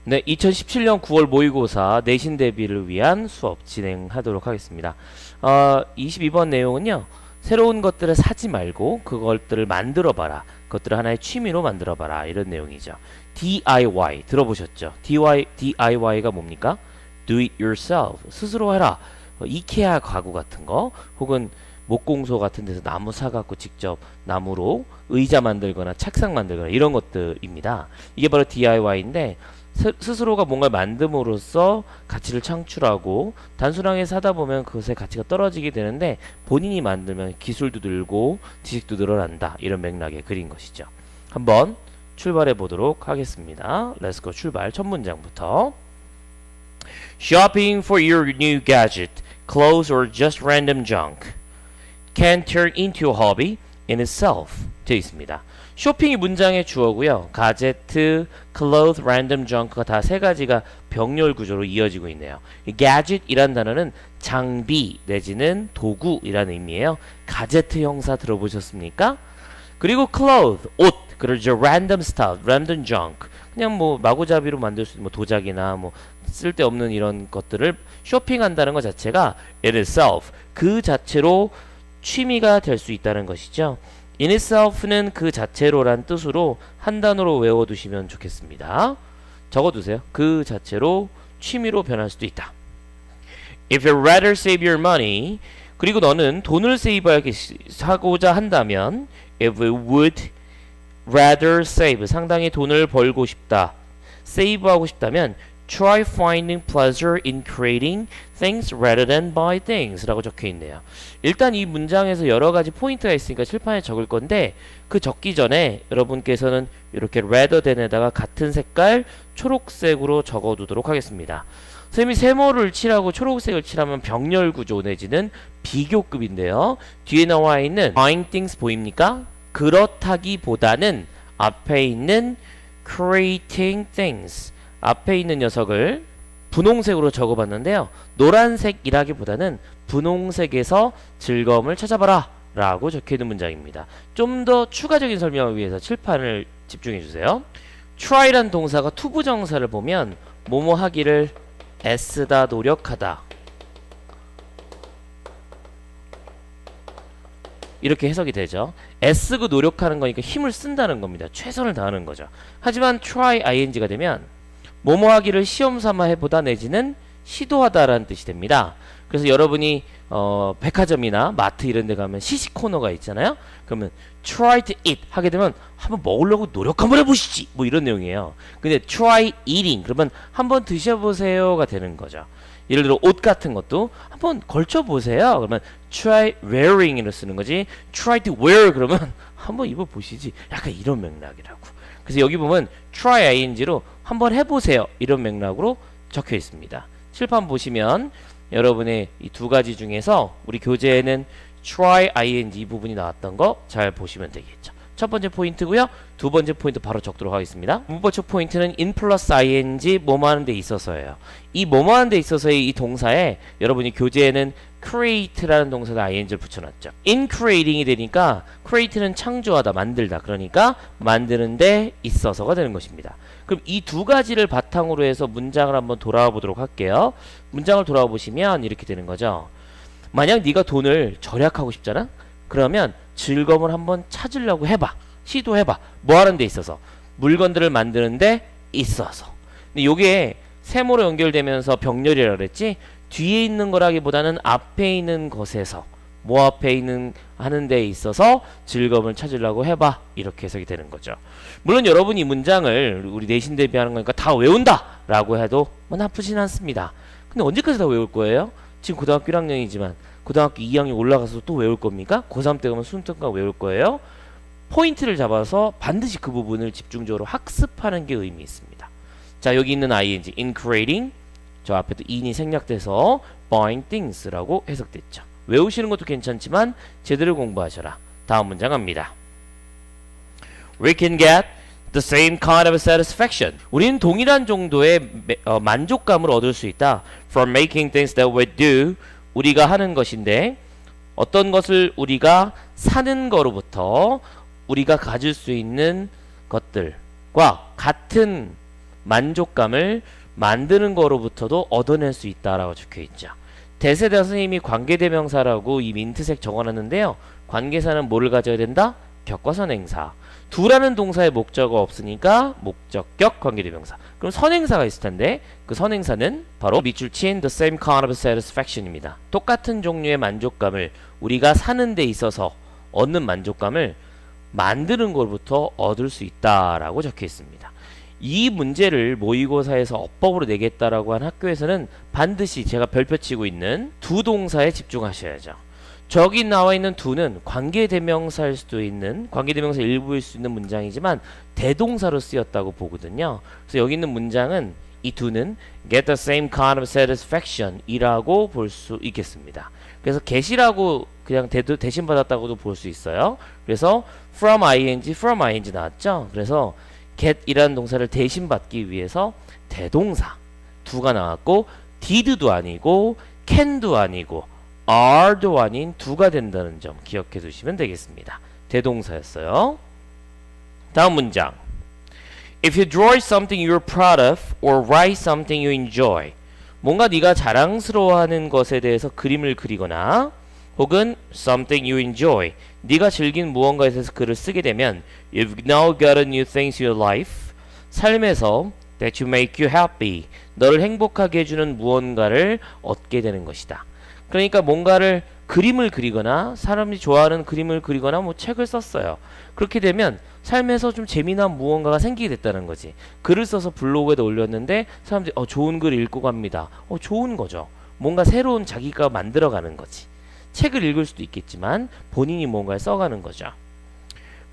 네, 2017년 9월 모의고사 내신 대비를 위한 수업 진행하도록 하겠습니다. 22번 내용은요. 새로운 것들을 사지 말고 그것들을 만들어 봐라. 그것들을 하나의 취미로 만들어 봐라. 이런 내용이죠. DIY 들어보셨죠? DIY가 뭡니까? Do it yourself. 스스로 해라. 이케아 가구 같은 거 혹은 목공소 같은 데서 나무 사갖고 직접 나무로 의자 만들거나 책상 만들거나 이런 것들입니다. 이게 바로 DIY인데 스스로가 뭔가를 만듦으로써 가치를 창출하고 단순하게 사다 보면 그것의 가치가 떨어지게 되는데 본인이 만들면 기술도 늘고 지식도 늘어난다. 이런 맥락의 글인 것이죠. 한번 출발해 보도록 하겠습니다. Let's go. 출발. 첫 문장부터. Shopping for your new gadget, clothes or just random junk can turn into a hobby in itself. 되어 있습니다. 쇼핑이 문장의 주어고요. 가제트, cloth, random junk가 다 세 가지가 병렬 구조로 이어지고 있네요. gadget이란 단어는 장비 내지는 도구이라는 의미예요. 가제트 형사 들어보셨습니까? 그리고 cloth, 옷, 그러죠. random stuff, random junk. 그냥 뭐 마구잡이로 만들 수 있는 뭐 도자기나 뭐 쓸데없는 이런 것들을 쇼핑한다는 것 자체가 in itself, 그 자체로 취미가 될 수 있다는 것이죠. in itself는 그 자체로란 뜻으로 한 단어로 외워두시면 좋겠습니다. 적어두세요. 그 자체로 취미로 변할 수도 있다. If you'd rather save your money, 그리고 너는 돈을 세이브하고자 한다면 if you would rather save, 상당히 돈을 벌고 싶다, 세이브하고 싶다면 try finding pleasure in creating things rather than buy things 라고 적혀 있네요. 일단 이 문장에서 여러 가지 포인트가 있으니까 칠판에 적을 건데 그 적기 전에 여러분께서는 이렇게 rather than에다가 같은 색깔 초록색으로 적어 두도록 하겠습니다. 선생님이 세모를 칠하고 초록색을 칠하면 병렬 구조 내지는 비교급인데요. 뒤에 나와 있는 buying things 보입니까? 그렇다기보다는 앞에 있는 creating things, 앞에 있는 녀석을 분홍색으로 적어봤는데요. 노란색이라기보다는 분홍색에서 즐거움을 찾아봐라 라고 적혀있는 문장입니다. 좀 더 추가적인 설명을 위해서 칠판을 집중해주세요. try란 동사가 투부정사를 보면 뭐뭐 하기를 애쓰다, 노력하다 이렇게 해석이 되죠. 애쓰고 노력하는 거니까 힘을 쓴다는 겁니다. 최선을 다하는 거죠. 하지만 try ing가 되면 뭐뭐 하기를 시험 삼아 해보다 내지는 시도하다라는 뜻이 됩니다. 그래서 여러분이 백화점이나 마트 이런 데 가면 시식 코너가 있잖아요. 그러면 try to eat 하게 되면 한번 먹으려고 노력 한번 해보시지 뭐 이런 내용이에요. 근데 try eating 그러면 한번 드셔보세요가 되는 거죠. 예를 들어 옷 같은 것도 한번 걸쳐보세요. 그러면 try wearing으로 쓰는 거지. try to wear 그러면 한번 입어보시지. 약간 이런 맥락이라고. 그래서 여기 보면 try ing로 한번 해보세요 이런 맥락으로 적혀 있습니다. 칠판 보시면 여러분의 이 두 가지 중에서 우리 교재에는 try ing 이 부분이 나왔던 거 잘 보시면 되겠죠. 첫 번째 포인트고요. 두 번째 포인트 바로 적도록 하겠습니다. 문법적 포인트는 in plus ing 뭐뭐 하는 데 있어서예요. 이 뭐뭐 하는 데 있어서의 이 동사에 여러분이 교재에는 create라는 동사가 ing를 붙여놨죠. in creating이 되니까 create는 창조하다, 만들다. 그러니까 만드는 데 있어서가 되는 것입니다. 그럼 이 두 가지를 바탕으로 해서 문장을 한번 돌아와 보도록 할게요. 문장을 돌아와 보시면 이렇게 되는 거죠. 만약 네가 돈을 절약하고 싶잖아? 그러면 즐거움을 한번 찾으려고 해봐. 시도해봐. 뭐 하는 데 있어서? 물건들을 만드는 데 있어서. 근데 요게 세모로 연결되면서 병렬이라고 그랬지? 뒤에 있는 거라기보다는 앞에 있는 것에서 뭐 앞에 있는 하는 데 있어서 즐거움을 찾으려고 해봐. 이렇게 해석이 되는 거죠. 물론 여러분이 이 문장을 우리 내신 대비하는 거니까 다 외운다 라고 해도 뭐 나쁘진 않습니다. 근데 언제까지 다 외울 거예요? 지금 고등학교 1학년이지만 고등학교 2학년 올라가서 또 외울 겁니까? 고3 때 가면 수능특강 외울 거예요? 포인트를 잡아서 반드시 그 부분을 집중적으로 학습하는 게 의미 있습니다. 자, 여기 있는 ing, in creating, 저 앞에도 in이 생략돼서 buying things라고 해석됐죠. 외우시는 것도 괜찮지만 제대로 공부하셔라. 다음 문장 갑니다. We can get the same kind of satisfaction. 우리는 동일한 정도의 만족감을 얻을 수 있다. From making things that we do. 우리가 하는 것인데 어떤 것을 우리가 사는 거로부터 우리가 가질 수 있는 것들과 같은 만족감을 만드는 거로부터도 얻어낼 수 있다라고 적혀 있죠. 대세대 선생님이 관계대명사라고 이 민트색 적어놨는데요. 관계사는 뭐를 가져야 된다? 격과 선행사. 두라는 동사의 목적어가 없으니까 목적격 관계대명사. 그럼 선행사가 있을 텐데 그 선행사는 바로 밑줄 친 the same kind of satisfaction입니다. 똑같은 종류의 만족감을 우리가 사는 데 있어서 얻는 만족감을 만드는 것부터 얻을 수 있다라고 적혀 있습니다. 이 문제를 모의고사에서 어법으로 내겠다라고 한 학교에서는 반드시 제가 별표 치고 있는 두 동사에 집중하셔야죠. 저기 나와 있는 두는 관계대명사일 수도 있는 관계대명사 일부일 수 있는 문장이지만 대동사로 쓰였다고 보거든요. 그래서 여기 있는 문장은 이 두는 get the same kind of satisfaction 이라고 볼 수 있겠습니다. 그래서 get이라고 그냥 대신 받았다고도 볼 수 있어요. 그래서 from ing 나왔죠. 그래서 get 이라는 동사를 대신 받기 위해서 대동사 두가 나왔고 did도 아니고 can도 아니고 are도 아닌 두가 된다는 점 기억해 두시면 되겠습니다. 대동사였어요. 다음 문장. If you draw something you're proud of or write something you enjoy. 뭔가 네가 자랑스러워하는 것에 대해서 그림을 그리거나 혹은 something you enjoy. 네가 즐긴 무언가에 대해서 글을 쓰게 되면 You've now got a new things in your life. 삶에서 that you make you happy. 너를 행복하게 해주는 무언가를 얻게 되는 것이다. 그러니까 뭔가를 그림을 그리거나 사람이 좋아하는 그림을 그리거나 뭐 책을 썼어요. 그렇게 되면 삶에서 좀 재미난 무언가가 생기게 됐다는 거지. 글을 써서 블로그에다 올렸는데 사람들이 좋은 글 읽고 갑니다. 좋은 거죠. 뭔가 새로운 자기가 만들어가는 거지. 책을 읽을 수도 있겠지만 본인이 뭔가를 써가는 거죠.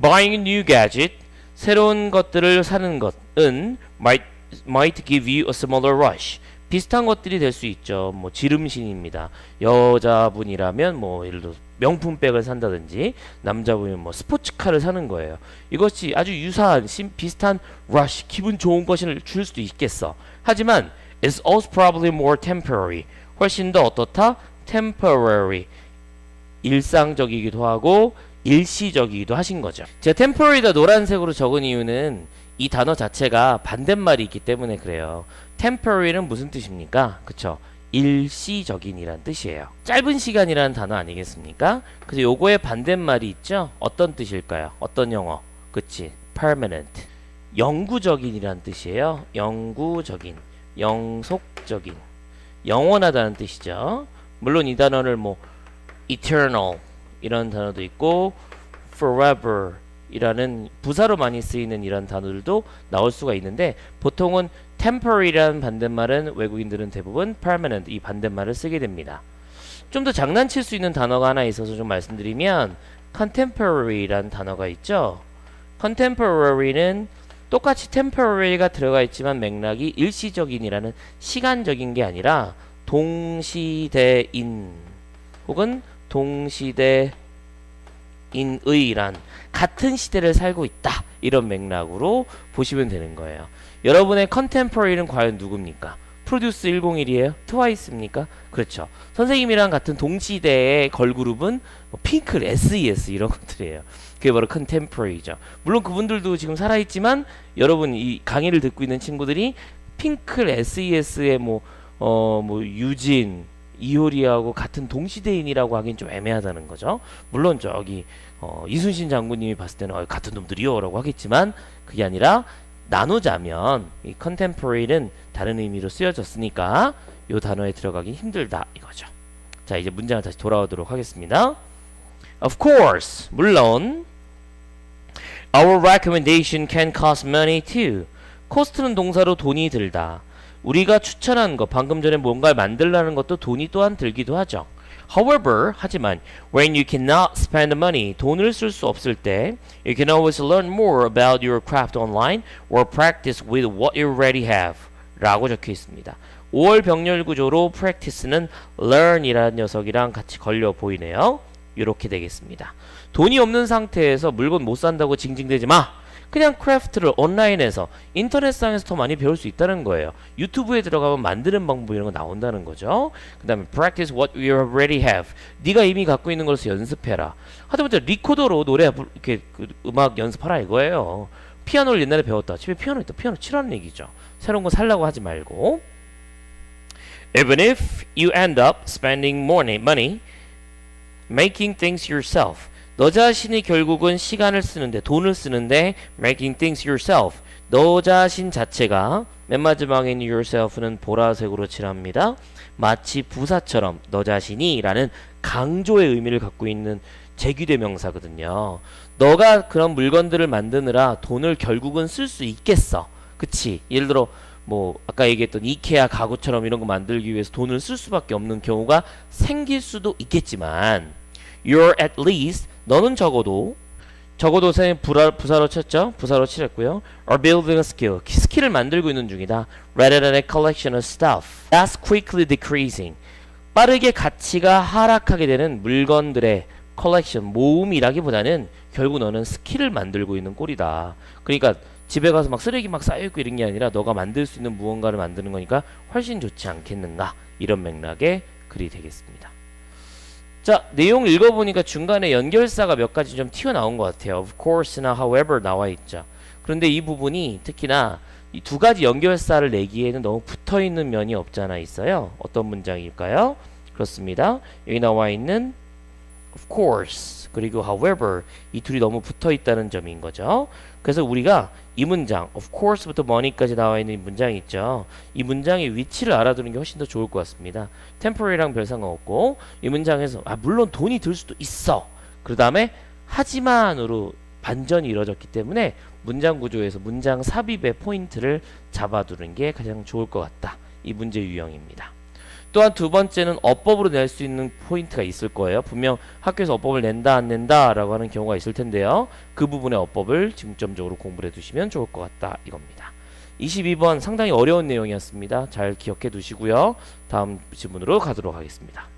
Buying a new gadget, 새로운 것들을 사는 것은 might give you a similar rush. 비슷한 것들이 될 수 있죠. 뭐 지름신입니다. 여자분이라면 뭐 예를 들어 명품백을 산다든지 남자분이면 뭐 스포츠카를 사는 거예요. 이것이 아주 유사한 비슷한 rush, 기분 좋은 것을 줄 수도 있겠어. 하지만 it's also probably more temporary. 훨씬 더 어떻다? temporary. 일상적이기도 하고 일시적이기도 하신 거죠. 제가 temporary다 노란색으로 적은 이유는 이 단어 자체가 반대말이 있기 때문에 그래요. temporary는 무슨 뜻입니까? 그쵸? 일시적인이란 뜻이에요. 짧은 시간이라는 단어 아니겠습니까? 그래서 요거의 반대말이 있죠? 어떤 뜻일까요? 어떤 영어? 그치? permanent. 영구적인이란 뜻이에요. 영구적인, 영속적인, 영원하다는 뜻이죠. 물론 이 단어를 뭐 eternal 이런 단어도 있고 forever 이라는 부사로 많이 쓰이는 이런 단어들도 나올 수가 있는데 보통은 temporary라는 반대말은 외국인들은 대부분 permanent 이 반대말을 쓰게 됩니다. 좀 더 장난칠 수 있는 단어가 하나 있어서 좀 말씀드리면 contemporary라는 단어가 있죠. contemporary는 똑같이 temporary가 들어가 있지만 맥락이 일시적인이라는 시간적인 게 아니라 동시대인 혹은 동시대인의란 같은 시대를 살고 있다 이런 맥락으로 보시면 되는 거예요. 여러분의 컨템포러리는 과연 누굽니까? 프로듀스 101이에요? 트와이스입니까? 그렇죠. 선생님이랑 같은 동시대의 걸그룹은 뭐 핑클, SES 이런 것들이에요. 그게 바로 컨템포러리죠. 물론 그분들도 지금 살아있지만 여러분 이 강의를 듣고 있는 친구들이 핑클, SES의 뭐 유진, 이효리하고 같은 동시대인이라고 하긴 좀 애매하다는 거죠. 물론 저기 이순신 장군님이 봤을 때는 같은 놈들이요 라고 하겠지만 그게 아니라 나누자면 이 contemporary는 다른 의미로 쓰여졌으니까 이 단어에 들어가기 힘들다 이거죠. 자 이제 문장을 다시 돌아오도록 하겠습니다. Of course, 물론 Our recommendation can cost money too. cost는 동사로 돈이 들다. 우리가 추천한 거 방금 전에 뭔가를 만들라는 것도 돈이 또한 들기도 하죠. However, 하지만 when you cannot spend money, 돈을 쓸 수 없을 때 you can always learn more about your craft online or practice with what you already have 라고 적혀 있습니다. 5월 병렬 구조로 practice는 learn이라는 녀석이랑 같이 걸려 보이네요. 이렇게 되겠습니다. 돈이 없는 상태에서 물건 못 산다고 징징대지 마. 그냥 크래프트를 온라인에서 인터넷상에서 더 많이 배울 수 있다는 거예요. 유튜브에 들어가면 만드는 방법 이런 거 나온다는 거죠. 그 다음에 practice what you already have. 네가 이미 갖고 있는 것을 연습해라. 하다못해 리코더로 노래 이렇게 음악 연습하라 이거예요. 피아노를 옛날에 배웠다. 집에 피아노 있다. 피아노 치라는 얘기죠. 새로운 거 살라고 하지 말고. Even if you end up spending money making things yourself. 너 자신이 결국은 시간을 쓰는데, 돈을 쓰는데 making things yourself. 너 자신 자체가, 맨 마지막에 있는 yourself는 보라색으로 칠합니다. 마치 부사처럼 너 자신이 라는 강조의 의미를 갖고 있는 제규대명사거든요. 너가 그런 물건들을 만드느라 돈을 결국은 쓸 수 있겠어. 그치? 예를 들어 뭐 아까 얘기했던 이케아 가구처럼 이런 거 만들기 위해서 돈을 쓸 수밖에 없는 경우가 생길 수도 있겠지만 you're at least 너는 적어도 선생님 부사로 쳤죠? 부사로 칠했고요. are building a skill. 스킬을 만들고 있는 중이다. rather than a collection of stuff. That's quickly decreasing. 빠르게 가치가 하락하게 되는 물건들의 컬렉션, 모음이라기보다는 결국 너는 스킬을 만들고 있는 꼴이다. 그러니까 집에 가서 막 쓰레기 막 쌓여있고 이런 게 아니라 너가 만들 수 있는 무언가를 만드는 거니까 훨씬 좋지 않겠는가. 이런 맥락의 글이 되겠습니다. 자, 내용 읽어보니까 중간에 연결사가 몇 가지 좀 튀어나온 것 같아요. Of course나 however 나와 있죠. 그런데 이 부분이 특히나 이 두 가지 연결사를 내기에는 너무 붙어있는 면이 없지 않아 있어요. 어떤 문장일까요? 그렇습니다. 여기 나와 있는 of course 그리고 however 이 둘이 너무 붙어있다는 점인 거죠. 그래서 우리가 이 문장 of course부터 money까지 나와 있는 이 문장이 있죠. 이 문장의 위치를 알아두는 게 훨씬 더 좋을 것 같습니다. temporary랑 별 상관없고 이 문장에서 물론 돈이 들 수도 있어. 그 다음에 하지만으로 반전이 이루어졌기 때문에 문장 구조에서 문장 삽입의 포인트를 잡아두는 게 가장 좋을 것 같다. 이 문제 유형입니다. 또한 두 번째는 어법으로 낼 수 있는 포인트가 있을 거예요. 분명 학교에서 어법을 낸다 안 낸다 라고 하는 경우가 있을 텐데요. 그 부분의 어법을 중점적으로 공부를 해두시면 좋을 것 같다 이겁니다. 22번 상당히 어려운 내용이었습니다. 잘 기억해 두시고요. 다음 질문으로 가도록 하겠습니다.